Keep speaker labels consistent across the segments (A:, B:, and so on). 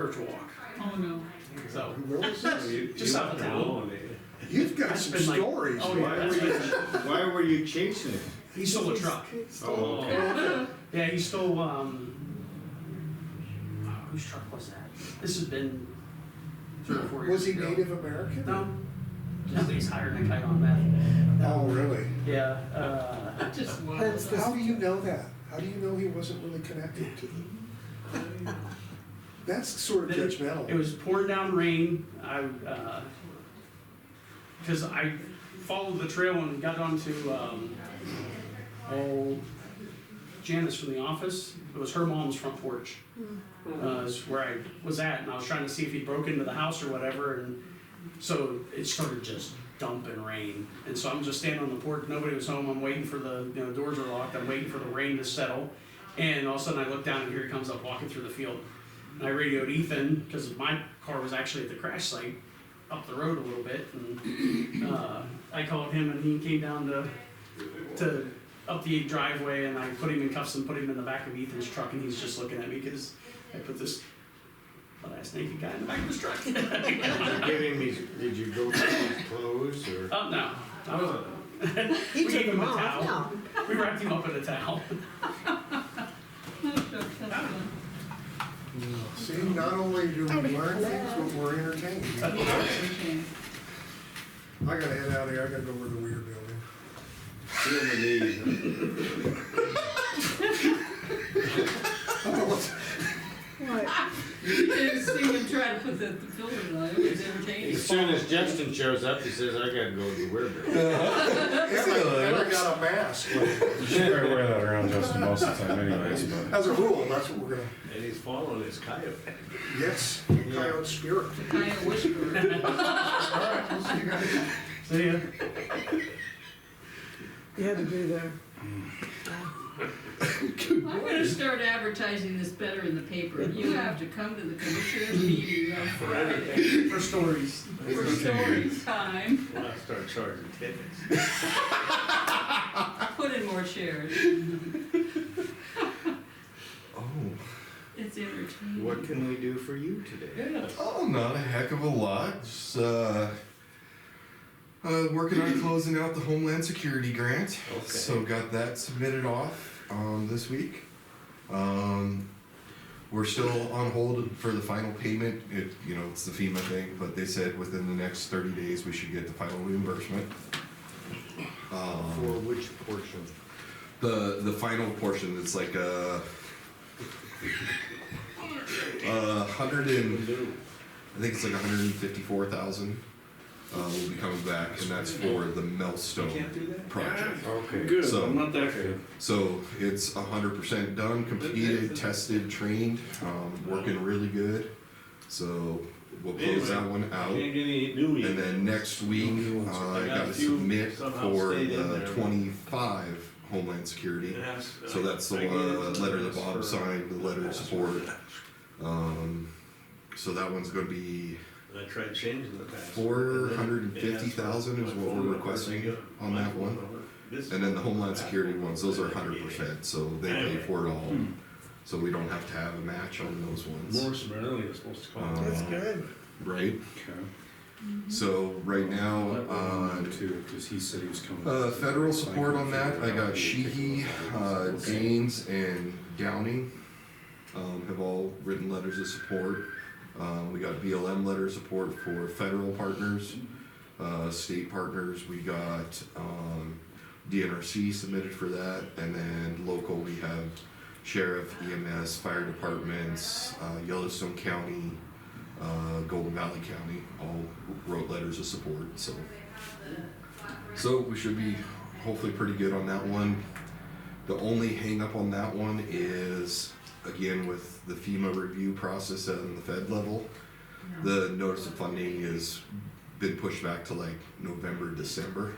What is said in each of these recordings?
A: church walk.
B: Oh, no.
A: So,
C: Where was this?
A: just out of town.
C: You've got
A: That's
C: some
A: been like-
C: stories.
A: Oh, yeah, that's been,
D: Why were you chasing it?
A: he stole a truck.
D: Oh, okay.
A: Yeah, he stole, whose truck was that? This has been 3 or 4 years
C: Was he
A: ago.
C: Native American?
A: No. Nobody's hired a kite on that.
C: Oh, really?
A: Yeah,
B: Just one.
C: How do you know that? How do you know he wasn't really connected to them? That's sort of judgmental.
A: it was pouring down rain. Because I followed the trail and got onto, Janice from the office. It was her mom's front porch. Is where I was at, and I was trying to see if he broke into the house or whatever, and so it started just dumping rain. And so I'm just standing on the porch, nobody was home, I'm waiting for doors are locked, I'm waiting for the rain to settle. And all of a sudden I look down and here he comes up walking through the field. And I radioed Ethan, because my car was actually at the crash site, up the road a little bit, and I called him and he came down to up the driveway, and I put him in cuffs and put him in the back of Ethan's truck, and he's just looking at me because I put this butt-ass naked guy in the back of his truck.
D: Did you go through his clothes or?
A: No, I was.
E: He
A: We
E: took
A: gave
E: him
A: him a
E: off,
A: towel.
E: no.
A: We wrapped him up in a towel.
C: See, not only do we learn things, but we're entertained. I gotta head out of here, I gotta go over to the Weir building.
D: Feel the need.
E: What?
B: You didn't see him try to put the filter on, it was entertaining.
D: As soon as Justin shows up, he says, I gotta go to the Weird.
C: And I got a mask.
F: You should probably wear that around Justin most of the time anyways, but.
C: As a rule, that's what we're gonna,
D: And he's following his coyote.
C: yes, coyote spirit.
B: Kind of whisper.
C: Alright, we'll see you guys.
A: See ya.
E: You had to be there.
B: I'm gonna start advertising this better in the paper. You have to come to the commissioners meeting on Friday
A: For stories.
B: for stories time.
D: When I start charging tickets.
B: Put in more chairs.
G: Oh.
B: It's entertaining.
D: What can we do for you today?
G: Oh, not a heck of a lot. Just working on closing out the Homeland Security grant.
D: Okay.
G: So got that submitted off this week. We're still on hold for the final payment. It's the FEMA thing, but they said within the next 30 days we should get the final reimbursement.
D: For which portion?
G: The final portion is like I think it's like 154,000 will be coming back, and that's for the Melstone project.
D: Okay.
F: Good,
G: So-
F: I'm not that good.
G: So it's 100% done, completed, tested, trained, working really good. So we'll close that one out.
F: Can't get any new
G: And then next week, I got to submit for the 25 Homeland Security. So that's the letter that Bob signed, the letter of support. So that one's gonna be
D: I tried changing the past.
G: 450,000 is what we're requesting on that one. And then the Homeland Security ones, those are 100%, so they pay for it all. So we don't have to have a match on those ones.
F: Morris Bernelli is supposed to call.
E: That's good.
G: Right?
F: Okay.
G: So right now,
F: Too, because he said he was coming.
G: federal support on that, I got Sheehy, Gaines, and Downing have all written letters of support. We got BLM letter of support for federal partners, state partners. We got DNRC submitted for that, and then local we have sheriff, EMS, fire departments, Yellowstone County, Golden Valley County, all wrote letters of support. So we should be hopefully pretty good on that one. The only hang up on that one is, again, with the FEMA review process on the Fed level, the notice of funding has been pushed back to like November, December.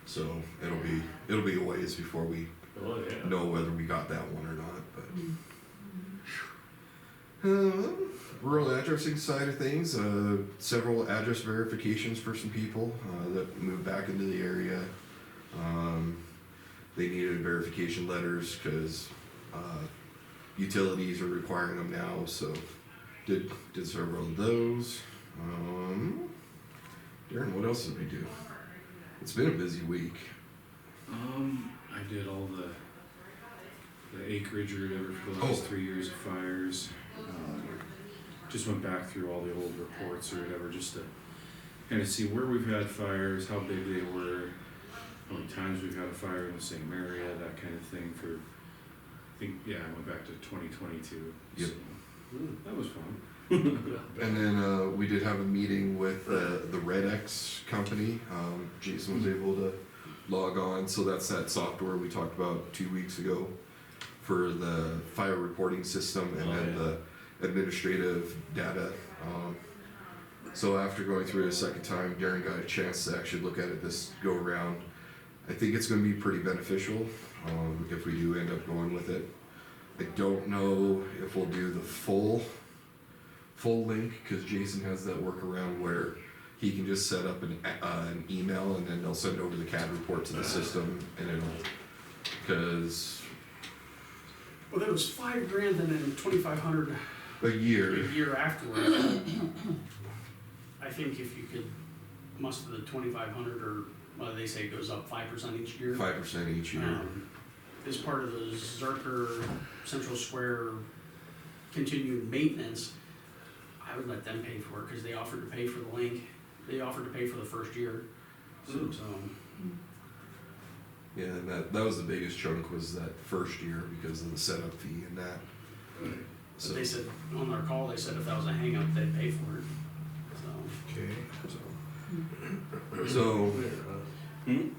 G: So it'll be a ways before we know whether we got that one or not. But rural addressing side of things, several address verifications for some people that moved back into the area. They needed verification letters because utilities are requiring them now, so did several of those. Darren, what else did we do? It's been a busy week.
F: I did all the acreage or whatever for the last 3 years of fires. Just went back through all the old reports or whatever, just to kind of see where we've had fires, how big they were, how many times we've had a fire in the same area, that kind of thing. I went back to 2022.
G: Yep.
F: So, that was fun.
G: And then we did have a meeting with the Red X company. Jason was able to log on, so that's that software we talked about 2 weeks ago for the fire reporting system and then the administrative data. So after going through it a second time, Darren got a chance to actually look at it this go around. I think it's going to be pretty beneficial if we do end up going with it. I don't know if we'll do the full link, because Jason has that workaround where he can just set up an email and then they'll send over the CAD report to the system, and because
A: Well, there was $5,000 and then 2,500
G: a year.
A: a year afterwards. I think if you could muster the 2,500, or well, they say it goes up 5% each year.
G: 5% each year.
A: As part of the Zerker Central Square continued maintenance, I would let them pay for it, because they offered to pay for the link. They offered to pay for the first year. So
G: Yeah, and that was the biggest chunk, was that first year because of the setup fee and that.
A: so they said, on their call, they said if that was a hang up, they'd pay for it. So,
D: Okay.
G: So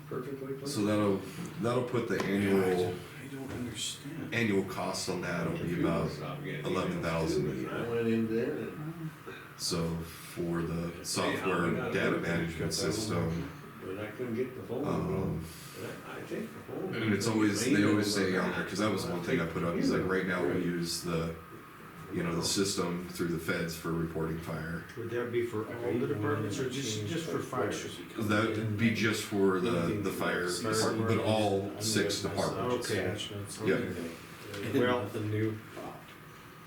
D: Perfectly clear.
G: so that'll put the annual
F: I don't understand.
G: annual cost on that will be about 11,000 a year.
D: I went in there and.
G: So for the software data management system,
D: But I couldn't get the phone. I think the phone.
G: and it's always, they always say on there, because that was one thing I put up, is like right now we use the system through the feds for reporting fire.
E: Would that be for all the departments or just for fire?
G: That would be just for the fire department, but all 6 departments.
E: Okay.
G: Yeah.
E: Well,
F: The new.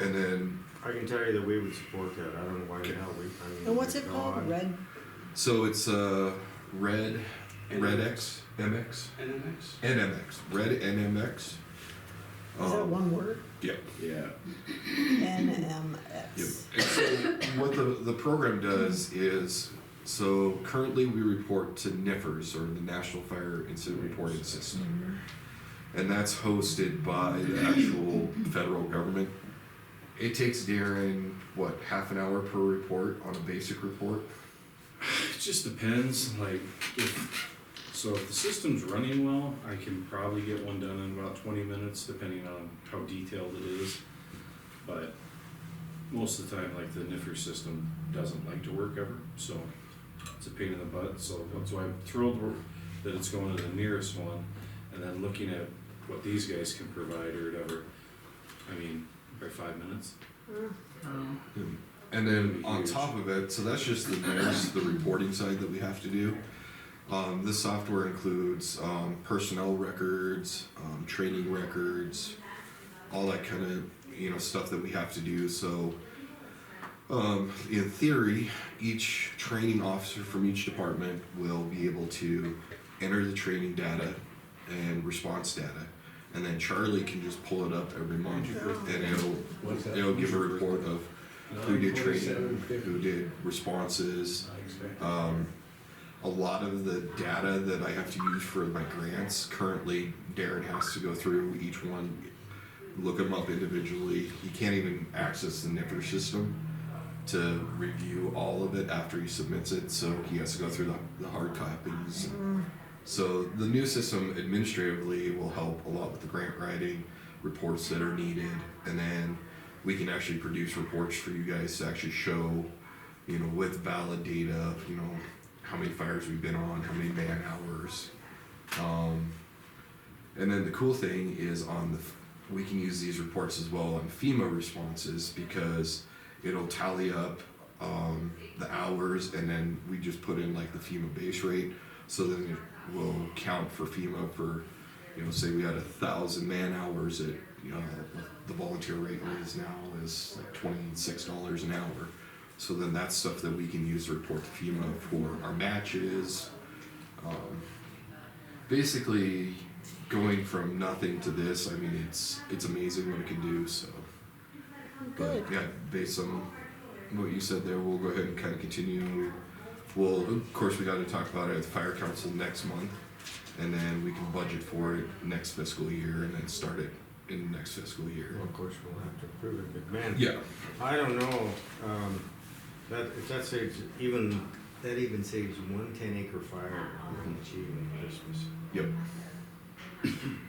G: And then,
E: I can tell you that we would support that. I don't know why the hell we. I mean,
H: And what's it
E: God.
H: called, Red?
G: so it's Red X, MX,
A: NMX?
G: NMX, Red NMX.
H: Is that one word?
G: Yeah.
F: Yeah.
H: NMX.
G: Yep. And so what the program does is, so currently we report to NFIRS, or the National Fire Incident Reporting System. And that's hosted by the actual federal government. It takes Darren, half an hour per report on a basic report?
F: It just depends, like, if the system's running well, I can probably get one done in about 20 minutes, depending on how detailed it is. But most of the time, like, the NIFR system doesn't like to work ever, so it's a pain in the butt. So that's why I'm thrilled that it's going to the nearest one, and then looking at what these guys can provide or whatever. I mean, by 5 minutes.
G: And then on top of it, so that's just the reporting side that we have to do. This software includes personnel records, training records, all that kind of stuff that we have to do. So in theory, each training officer from each department will be able to enter the training data and response data, and then Charlie can just pull it up every month, and it'll give a report of who did training, who did responses. A lot of the data that I have to use for my grants, currently Darren has to go through each one, look them up individually. He can't even access the NIFR system to review all of it after he submits it, so he has to go through the hard copies. So the new system administratively will help a lot with the grant writing, reports that are needed, and then we can actually produce reports for you guys to actually show, with valid data, how many fires we've been on, how many man hours. And then the cool thing is we can use these reports as well on FEMA responses, because it'll tally up the hours, and then we just put in like the FEMA base rate, so then it will count for FEMA for, say we had 1,000 man hours at the volunteer rate is now is like $26 an hour. So then that's stuff that we can use to report to FEMA for our matches. Basically, going from nothing to this, I mean, it's amazing what it can do. So,
H: Good.
G: but yeah, based on what you said there, we'll go ahead and kind of continue. Well, of course, we got to talk about it at the fire council next month, and then we can budget for it next fiscal year, and then start it in the next fiscal year.
E: Well, of course, we'll have to approve it, but man.
G: Yeah.
E: I don't know, if that saves, that even saves one 10-acre fire we can achieve in Christmas.
G: Yep.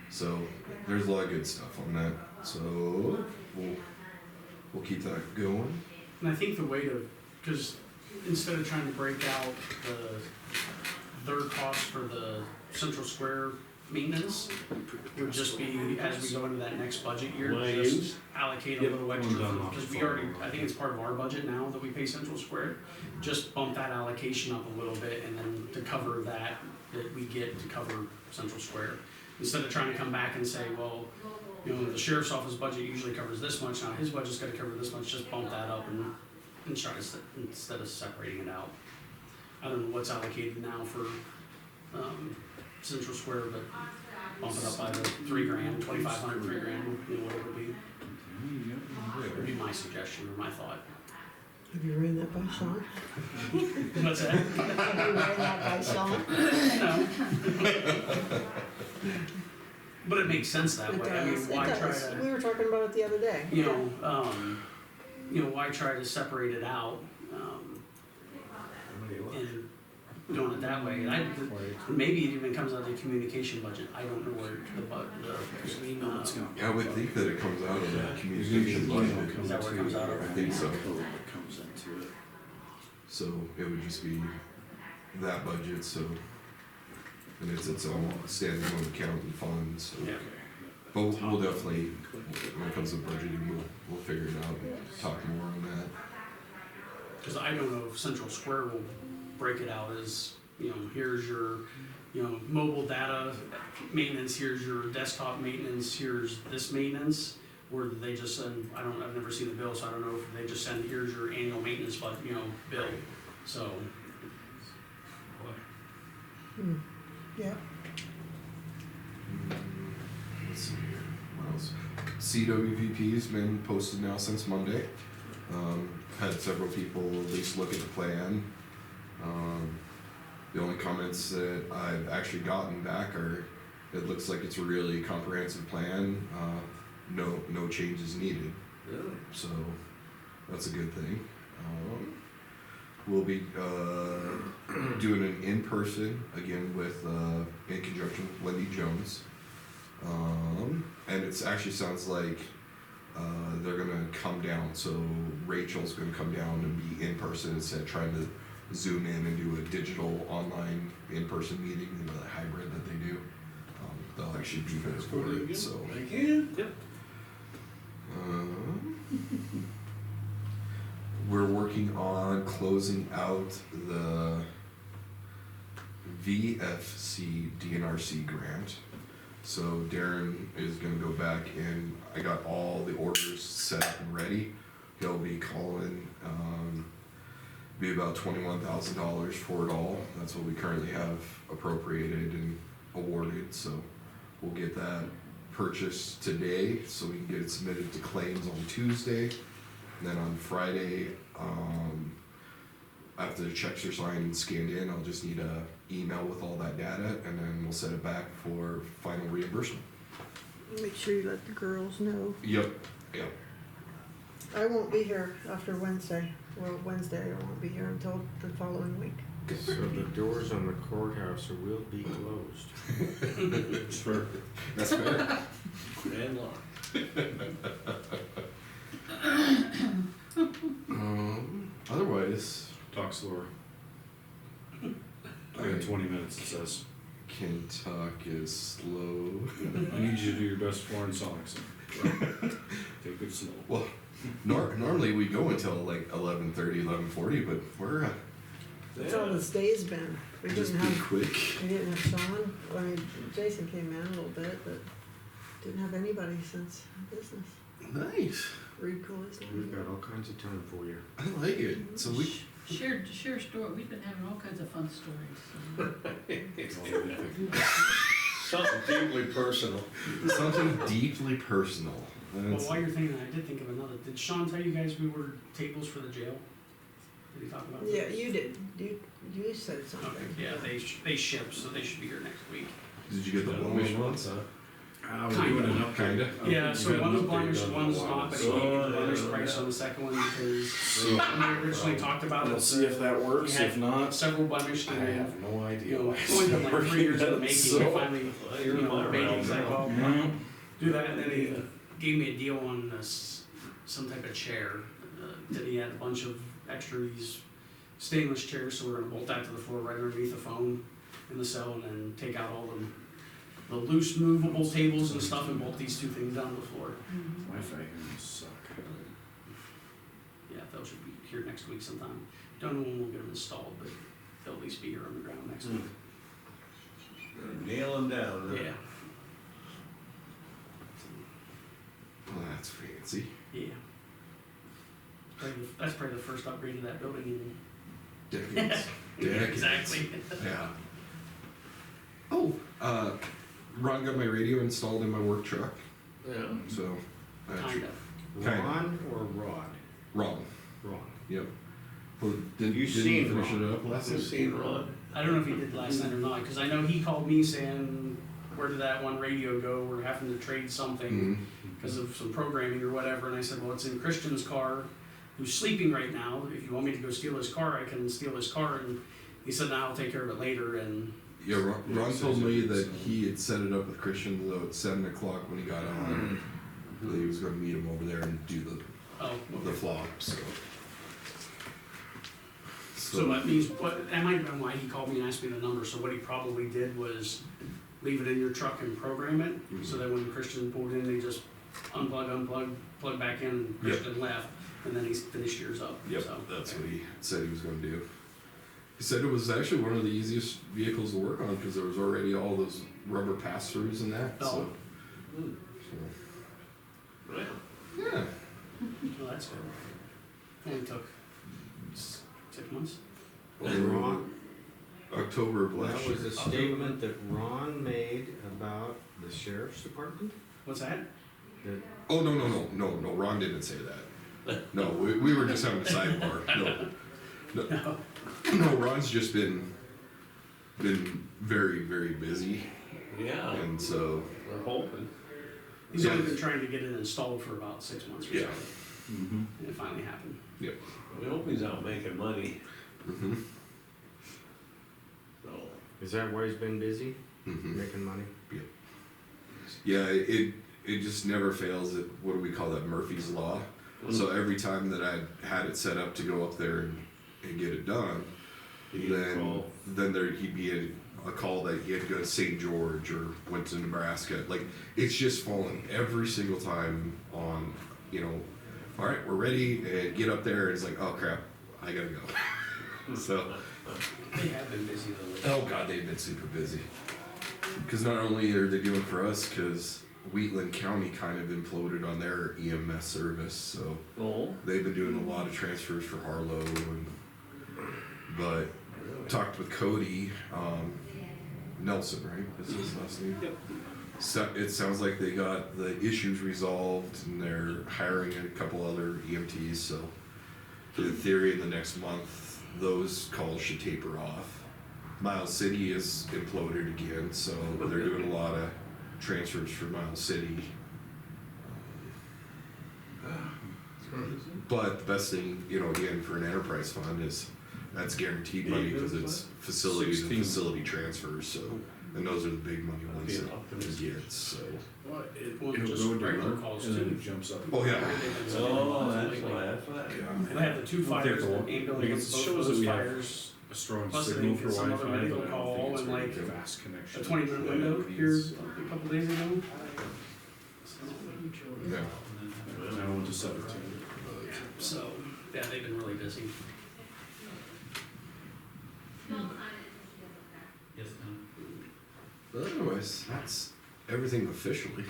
G: So there's a lot of good stuff on that. So we'll keep that going.
A: And I think the way to, because instead of trying to break out their cost for the Central Square maintenance, it would just be, as we go into that next budget year, just allocate a little extra, because we already, I think it's part of our budget now that we pay Central Square, just bump that allocation up a little bit, and then to cover that we get to cover Central Square. Instead of trying to come back and say, well, you know, the sheriff's office budget usually covers this much, now his budget's gotta cover this much, just bump that up and try to, instead of separating it out. I don't know what's allocated now for, Central Square, but bump it up by the $3,000, $2,500, $3,000, you know, whatever it would be. Would be my suggestion or my thought.
H: Have you ran that by Sean?
A: What's that?
H: Have you ran that by Sean?
A: No. But it makes sense that
H: It
A: way. I mean,
H: does,
A: why
H: it
A: try
H: does.
A: to,
H: We were talking about it the other day.
A: you know, why try to separate it out, and doing it that way? And maybe it even comes out of the communication budget. I don't know where
G: Yeah, I would think that it comes out of the communication budget.
A: Is that where it comes out of?
G: I think so.
F: Comes into it.
G: So it would just be that budget. So and it's its own standalone account and fund. So.
A: Yeah.
G: But we'll definitely, when it comes to budgeting, we'll figure it out and talk more on that.
A: Because I don't know if Central Square will break it out as, you know, here's your, you know, mobile data maintenance, here's your desktop maintenance, here's this maintenance, or do they just send, I've never seen the bill, so I don't know if they just send, here's your annual maintenance, but, you know, bill, so.
H: Yeah.
G: Let's see here, what else? CWVP's been posted now since Monday. Had several people at least look at the plan. The only comments that I've actually gotten back are, it looks like it's a really comprehensive plan, no changes needed.
E: Really?
G: So, that's a good thing. We'll be doing an in-person, again with, in conjunction with Wendy Jones. And it actually sounds like they're gonna come down, so Rachel's gonna come down and be in person instead of trying to zoom in and do a digital online in-person meeting, you know, the hybrid that they do. They'll actually be there for it, so.
A: Yep.
G: We're working on closing out the VFC DNRC grant. So Darren is gonna go back and I got all the orders set up and ready. He'll be calling, be about $21,000 for it all. That's what we currently have appropriated and awarded, so we'll get that purchased today so we can get it submitted to claims on Tuesday. And then on Friday, after the checks are signed and scanned in, I'll just need a email with all that data, and then we'll set it back for final reimbursement.
H: Make sure you let the girls know.
G: Yep.
H: I won't be here after Wednesday. Well, Wednesday I won't be here until the following week.
E: So the doors on the courthouse will be closed.
F: Sure.
G: That's fair.
F: And locked.
G: Otherwise,
F: Talk slower. I got 20 minutes, it says.
G: can talk is slow.
F: I need you to do your best Florence song accent. Take it slow.
G: Well, normally we go until like 11:30, 11:40, but we're
H: That's all this day's been. We
G: just
H: didn't
G: be
H: have,
G: quick.
H: we didn't have Sean. I mean, Jason came in a little bit, but Didn't have anybody since business.
G: Nice.
H: Reed Cool is
E: We've
H: not
E: got all kinds of time for you.
G: I like it. So we.
B: Share story, we've been having all kinds of fun stories.
D: Something deeply personal.
G: Something deeply personal.
A: Well,
G: That's-
A: while you're thinking, I did think of another. Did Sean tell you guys we ordered tables for the jail? Did he talk about
H: Yeah,
A: this?
H: you did. You said
A: Okay,
H: something.
A: yeah, they ship, so they should be here next week.
G: Did you get the Blemish ones?
F: We're doing an upgrade.
G: Kinda.
A: Yeah, so one of the
F: update
A: blemished
F: on
A: one's
F: the
A: not, but he
F: So,
A: gave me the blemished price on the second one because when we originally talked about it.
F: We'll see if that works,
A: we
F: if
A: had
F: not,
A: Several blemished
F: I
A: and then,
F: have no idea.
A: you know,
F: why
A: it's only been like 3 years in the making,
F: So-
A: and finally,
D: You're
A: you know,
D: my
A: made it,
D: round
A: he's like,
D: now.
A: well,
F: Yeah.
A: do that, and then he gave me a deal on this, some type of chair, that he had a bunch of extra these stainless chairs, so we're gonna bolt that to the floor right underneath the phone in the cell, and then take out all the loose movable tables and stuff, and bolt these two things down to the floor.
F: Wi-Fi here must suck.
A: Yeah, those should be here next week sometime. Don't know when we'll get them installed, but they'll at least be here on the ground next week.
D: Nail them down. huh?
A: Yeah,
G: Well, that's fancy.
A: yeah. That's probably the first upgrade of that building in.
G: Decades.
A: Yeah,
G: Decades.
A: exactly.
G: Yeah. Oh, Ron got my radio installed in my work truck,
D: Yeah.
G: so.
A: Kind of.
G: Kinda.
E: Ron or Rod?
G: Ron.
E: Ron.
G: Yep. Well, didn't
E: You
G: you
E: seen
G: finish
E: Ron.
G: it up last
D: I've
G: night?
D: seen Ron.
A: I don't know if he did last night or not, because I know he called me saying, where did that one radio go? We're having to trade something
G: Mhm.
A: because of some programming or whatever. And I said, well, it's in Christian's car, who's sleeping right now. If you want me to go steal his car, I can steal his car. And he said, no, I'll take care of it later. And
G: Yeah, Ron told me that he had set it up with Christian though at 7 o'clock when he got on. That he was gonna meet him over there and do
A: oh,
G: the
A: okay.
G: flop, so.
A: So that means, that might have been why he called me and asked me the number. So what he probably did was leave it in your truck and program it, so that when Christian pulled in, they just unplug, plug back in, and
G: Yep.
A: Christian left, and then he's finished yours up.
G: Yep,
A: So.
G: that's what he said he was gonna do. He said it was actually one of the easiest vehicles to work on because there was already all those rubber pass-throughs and that, so.
A: Oh.
G: so,
D: Right.
G: Yeah,
A: Well, that's good. Only took 6 months.
E: And Ron,
G: October of last
E: that
G: year.
E: was a statement that Ron made about the sheriff's department?
A: What's that?
E: That
G: Oh, no, Ron didn't say that. No, we were just having a sidebar, no. No, Ron's just been very, very busy,
D: Yeah.
G: and so,
D: We're hoping.
A: He's
G: Yeah.
A: only been trying to get it installed for about 6 months or so.
G: Yeah.
F: Mm-hmm.
A: And it finally happened.
G: yep.
D: We hope he's out making money.
G: Mm-hmm.
D: So.
E: is that why he's been busy,
G: Mm-hmm.
E: making money?
G: Yeah, it just never fails at, what do we call that, Murphy's Law? So every time that I had it set up to go up there and get it done, then he'd be a call that he had to go to St. George or went to Nebraska. Like, it's just fallen every single time on, all right, we're ready, and get up there, and it's like, oh crap, I gotta go. So,
A: They have been busy though.
G: oh god, they've been super busy. Because not only are they doing for us, because Wheatland County kind of imploded on their EMS service, so
D: Oh.
G: they've been doing a lot of transfers for Harlow. But talked with Cody Nelson, right? Is his last name?
D: Yep.
G: So it sounds like they got the issues resolved, and they're hiring a couple other EMTs. So, in theory, in the next month, those calls should taper off. Miles City is imploded again, so they're doing a lot of transfers for Miles City. But the best thing, again, for an enterprise fund is that's guaranteed money because it's facilities and
F: 16.
G: facility transfers. So, and those are the big money ones to get. So,
F: Well,
A: Well,
F: it'll
A: just
F: go
A: regular
F: down
A: calls
F: and then
A: too.
F: it jumps up.
G: oh yeah,
D: Oh, that's why, that's why.
A: And I had the two fires that aimed on
F: Like, it
A: both
F: shows that
A: those
F: we have
A: fires.
F: a strong
A: Plus, I
F: signal
A: think
F: for
A: some other
F: Wi-Fi,
A: medical
F: but I don't
A: call
F: think it's
A: and,
F: very
A: like,
F: fast connection.
A: A 20-minute window here a couple days ago.
G: yeah.
F: Now into 17.
A: So, yeah, they've been really busy.
G: But otherwise, that's everything officially.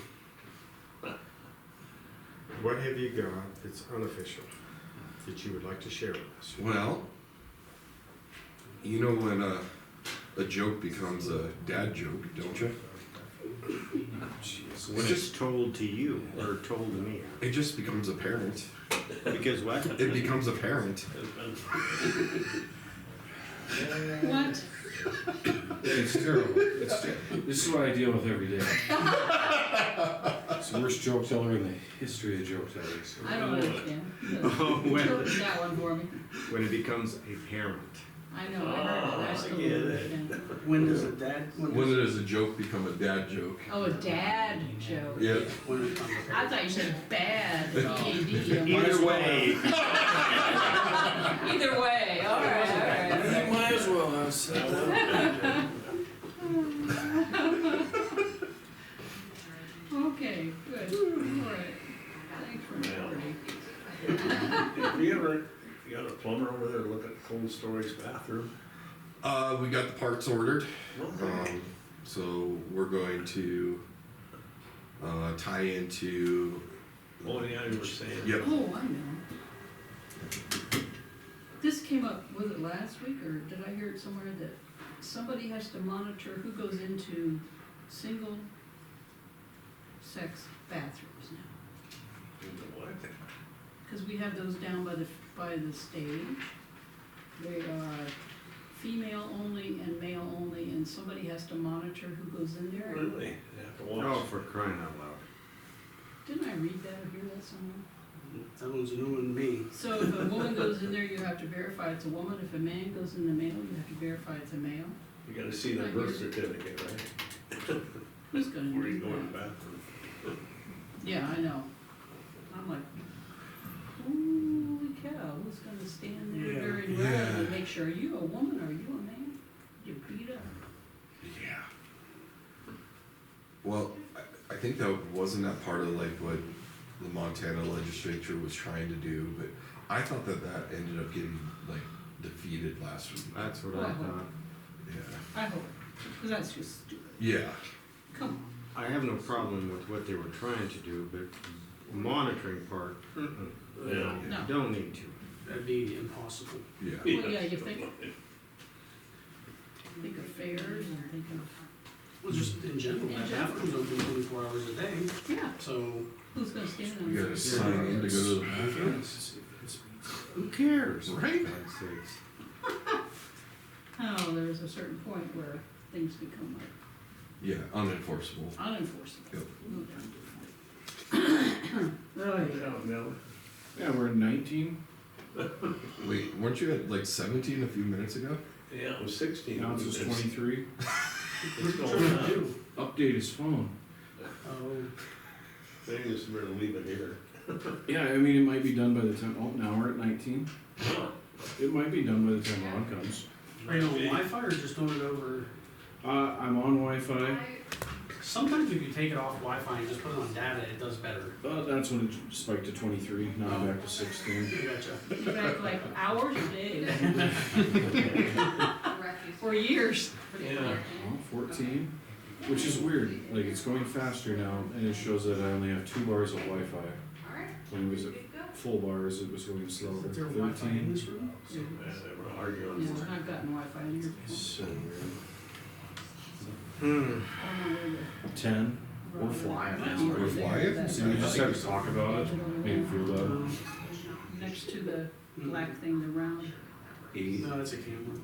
E: What have you got that's unofficial that you would like to share with us?
G: Well, you know when a joke becomes a dad joke, don't you?
F: Jeez.
E: When it's told to you or told to me?
G: It just becomes apparent.
E: Because what?
G: It becomes apparent.
B: What?
F: It's terrible. This is what I deal with every day. It's the worst joke teller in the history of joke tellers.
B: I don't understand.
E: Oh, when-
B: Interpret that one for me.
E: When it becomes apparent.
B: I know, I heard it, I still don't understand.
A: When does a dad,
G: When does a joke become a dad joke?
B: Oh, a dad joke.
G: Yeah.
A: when it becomes
B: I thought you said bad,
A: No.
B: B-A-D.
E: Either way.
B: Either way, alright.
F: Might as well have said that.
B: Okay, good, alright. Thanks for reporting.
D: Have you got a plumber over there to look at cold storage bathroom?
G: We got the parts ordered. So we're going to tie into.
D: Oh, yeah, you were saying.
G: Yep.
B: Oh, I know. This came up, was it last week, or did I hear it somewhere that somebody has to monitor who goes into single sex bathrooms now?
D: What?
B: Cause we have those down by the stage. They are female only and male only, and somebody has to monitor who goes in there.
D: Really? You have to watch.
E: Oh, for crying out loud.
B: Didn't I read that or hear that somewhere?
A: That one's new one to me.
B: So if a woman goes in there, you have to verify it's a woman. If a man goes in the male, you have to verify it's a male.
D: You gotta see the birth certificate, right?
B: Who's gonna
D: Before you
B: do
D: go in the
B: that?
D: bathroom.
B: Yeah, I know. I'm like, holy cow, who's gonna stand there
A: Yeah.
B: very well and make sure, are you a woman or are you a man? You beat up.
G: Yeah. Well, I think that wasn't that part of like what the Montana legislature was trying to do, but I thought that ended up getting like defeated last week.
E: That's what
B: Well,
E: I
B: I hope.
E: thought.
G: Yeah.
B: I hope, because that's just stupid.
G: Yeah.
B: Come
E: I have no problem with what they were trying to do, but the monitoring part,
D: Yeah.
B: No.
E: don't need to.
A: That'd be impossible.
G: Yeah.
B: on. Well, yeah, you think of fairs and think of,
A: Well, just in general,
B: In
A: that
B: general.
A: bathroom's open 24 hours a day,
B: yeah,
A: so
B: who's gonna stand
G: You
B: on
G: gotta
B: it?
G: sign in to go to the bathroom.
E: Who cares?
G: Right?
E: For God's sakes.
B: Oh, there's a certain point where things become like
G: Yeah, unenforceable.
B: unenforceable.
G: Yep.
B: No doubt. Oh, yeah.
D: Yeah, no.
F: Yeah, we're 19.
G: Wait, weren't you at like 17 a few minutes ago?
D: Yeah, it was 16.
F: Now it's just 23.
D: It's going on.
F: Update his phone.
A: Oh,
D: They just better leave it here.
F: Yeah, I mean, it might be done by the time. Oh, now we're at 19.
D: Huh.
F: It might be done by the time Ron comes.
A: are you on Wi-Fi or just doing it over?
F: I'm on Wi-Fi.
A: Sometimes if you take it off Wi-Fi and just put it on data, it does better.
F: That's when it spiked to 23. Now I'm back to 16.
A: I gotcha.
B: You're back like hours or days. Or years.
D: Yeah.
F: Well, 14, which is weird. Like it's going faster now, and it shows that I only have 2 bars of Wi-Fi. When it was at full bars, it was going slower.
A: Is there Wi-Fi in
F: 13.
A: this room?
D: Yeah, they were arguing.
B: No, I've gotten Wi-Fi in here.
F: So weird.
B: I don't know where
F: 10.
B: the-
F: We're flying.
G: We're flying?
F: So we just have to talk about it. Make it feel better.
B: Next to the black thing, the round,
F: 8.
A: No, it's a camera.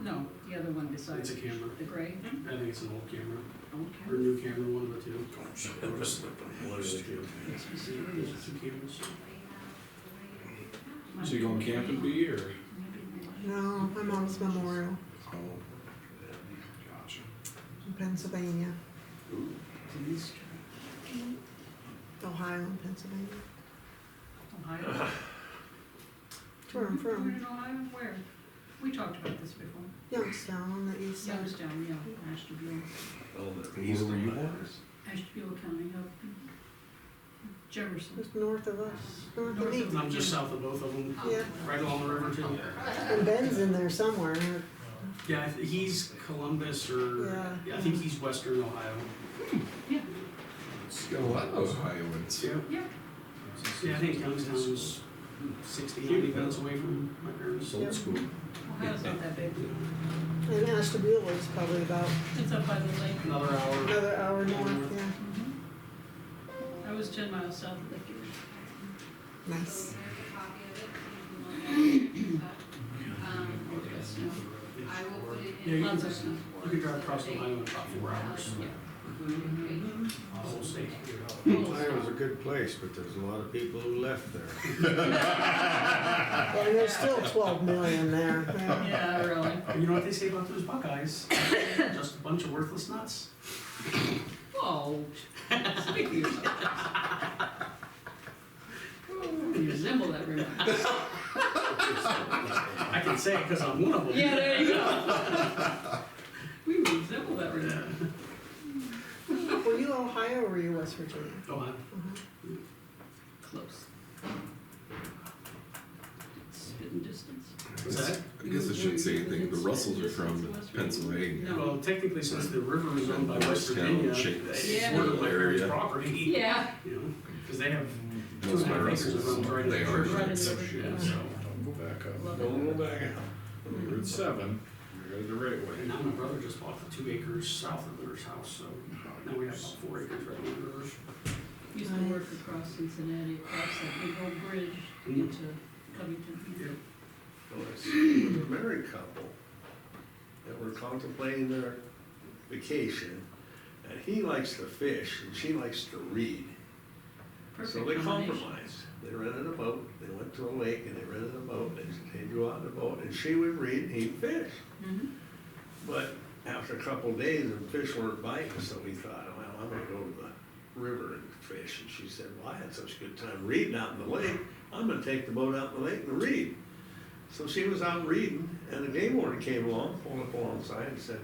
B: no, the other one beside
A: It's a
B: it,
A: camera.
B: the gray.
A: I think it's an old camera. Or
B: Okay.
A: new camera, one of the two.
D: What did they do?
A: There's 2 cameras.
F: So you going camping, B, or?
H: No, my mom's memorial
G: Oh.
F: Gotcha.
H: in Pennsylvania,
B: Denise,
H: Ohio and Pennsylvania.
B: Ohio.
H: That's where I'm
B: Where
H: from,
B: in Ohio? Where? We talked about this before.
H: Youngstown on the east side.
B: Youngstown, yeah, Ashtabula.
D: Oh, the
G: Where were you born?
B: Ashtabula County, up in Jefferson.
H: Just north of us, north
B: North
H: of
B: of-
H: me.
A: I'm just south of both of them,
H: Yeah,
A: right along the river too.
H: and Ben's in there somewhere.
A: Yeah, he's Columbus or,
H: Yeah.
A: I think he's western Ohio.
B: Yeah,
G: Let's go, Ohioans.
A: Yeah.
B: yeah.
A: Yeah, I think Youngstown's 60, 90 minutes away from my parents.
G: It's old school.
B: Ohio's not that big.
H: And Ashtabula is probably about
B: It's up by the lake.
A: Another hour.
H: another hour north, yeah.
B: I was 10 miles south of Lake Erie.
H: Nice.
B: Snow.
A: Yeah, you
B: Lots
A: can,
B: of snow.
A: you could drive across Ohio in about 4 hours. The whole state.
E: Iowa's a good place, but there's a lot of people who left there.
H: And there's still 12 million there, yeah.
B: Yeah, really.
A: And you know what they say about those Buckeyes? Just a bunch of worthless nuts.
B: Oh. Speak for yourself. You resemble that remark.
A: I can say it because I'm one of them.
B: Yeah, there you go. We resemble that remark.
H: Were you Ohio or were you West Virginia?
A: Ohio.
B: Close. Spitting distance.
A: What's that?
G: I guess I shouldn't say anything. The Russells are from Pennsylvania.
B: No.
A: Well, technically, since the river is owned by West
G: Town
A: Virginia,
G: shape.
A: it's
B: Yeah.
A: sort of my parents'
G: Area.
A: property.
B: Yeah.
A: You know, because they have
G: Most of my
A: 2.5 acres of
G: Russells,
A: road right in
G: they
A: the
G: are.
A: river.
B: Right in the
G: So,
B: river.
A: Yeah, so.
F: Don't go back up.
B: Love it.
D: Don't go back out.
F: Route 7, you're going the right way.
A: And now my brother just bought the 2 acres south of their house, so now we have about 4 acres right on the river.
B: Used to work across Cincinnati, across that big old bridge into Covington.
D: Well, I see with a married couple that were contemplating their vacation, and he likes to fish and she likes to read. So they
B: Perfect combination.
D: compromised. They rented a boat, they went to a lake and they rented a boat, they drove out in the boat, and she would read and he'd fish.
B: Mhm.
D: But after a couple of days, the fish weren't biting, so we thought, well, I'm gonna go to the river and fish. And she said, well, I had such a good time reading out in the lake, I'm gonna take the boat out in the lake and read. So she was out reading, and the game warden came along, pulled up alongside and said,